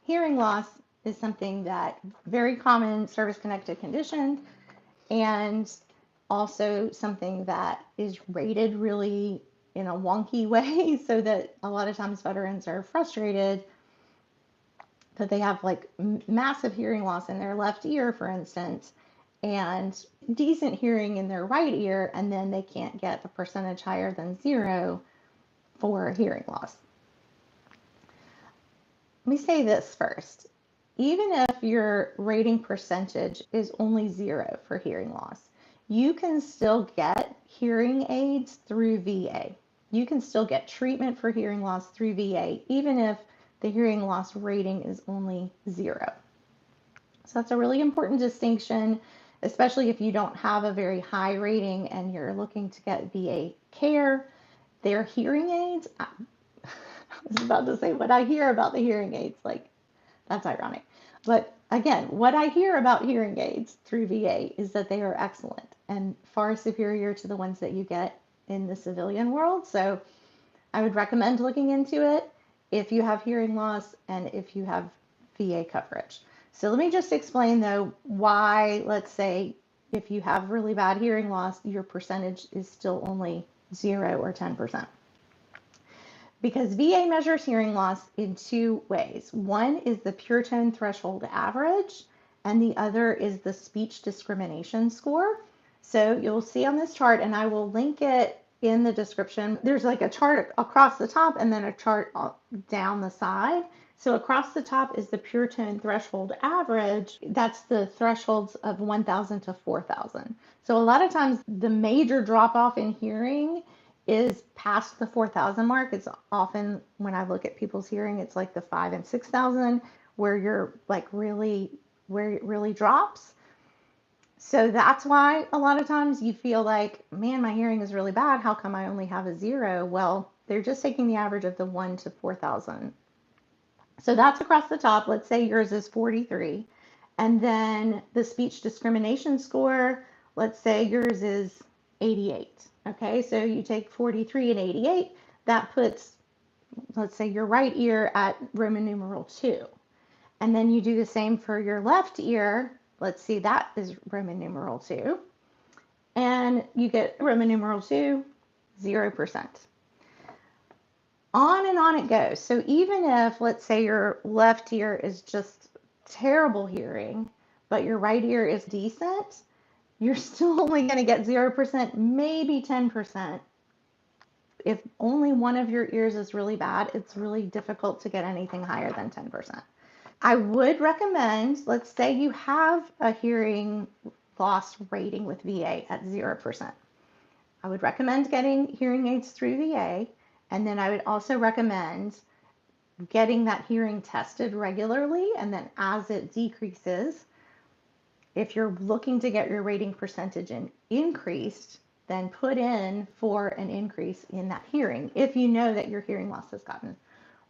Hearing loss is something that very common service-connected condition, and also something that is rated really in a wonky way, so that a lot of times veterans are frustrated that they have like massive hearing loss in their left ear, for instance, and decent hearing in their right ear, and then they can't get the percentage higher than 0 for hearing loss. Let me say this first. Even if your rating percentage is only 0 for hearing loss, you can still get hearing aids through VA. You can still get treatment for hearing loss through VA, even if the hearing loss rating is only 0. So that's a really important distinction, especially if you don't have a very high rating and you're looking to get VA care. Their hearing aids, I was about to say what I hear about the hearing aids, like that's ironic. But again, what I hear about hearing aids through VA is that they are excellent and far superior to the ones that you get in the civilian world. So I would recommend looking into it if you have hearing loss and if you have VA coverage. So let me just explain though why, let's say, if you have really bad hearing loss, your percentage is still only 0 or 10%. Because VA measures hearing loss in 2 ways. One is the pure tone threshold average, and the other is the speech discrimination score. So you'll see on this chart, and I will link it in the description. There's like a chart across the top and then a chart down the side. So across the top is the pure tone threshold average. That's the thresholds of 1,000 to 4,000. So a lot of times the major drop off in hearing is past the 4,000 mark. It's often, when I look at people's hearing, it's like the 5,000 and 6,000 where you're like really, where it really drops. So that's why a lot of times you feel like, man, my hearing is really bad. How come I only have a 0? Well, they're just taking the average of the 1 to 4,000. So that's across the top. Let's say yours is 43. And then the speech discrimination score, let's say yours is 88. Okay, so you take 43 and 88, that puts, let's say, your right ear at Roman numeral 2. And then you do the same for your left ear. Let's see, that is Roman numeral 2. And you get Roman numeral 2, 0%. On and on it goes. So even if, let's say, your left ear is just terrible hearing, but your right ear is decent, you're still only going to get 0%, maybe 10%. If only one of your ears is really bad, it's really difficult to get anything higher than 10%. I would recommend, let's say you have a hearing loss rating with VA at 0%. I would recommend getting hearing aids through VA, and then I would also recommend getting that hearing tested regularly, and then as it decreases, if you're looking to get your rating percentage increased, then put in for an increase in that hearing if you know that your hearing loss has gotten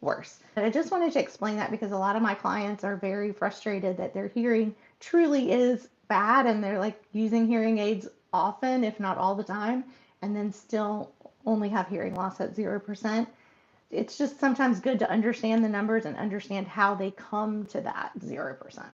worse. But I just wanted to explain that because a lot of my clients are very frustrated that their hearing truly is bad and they're like using hearing aids often, if not all the time, and then still only have hearing loss at 0%. It's just sometimes good to understand the numbers and understand how they come to that 0%.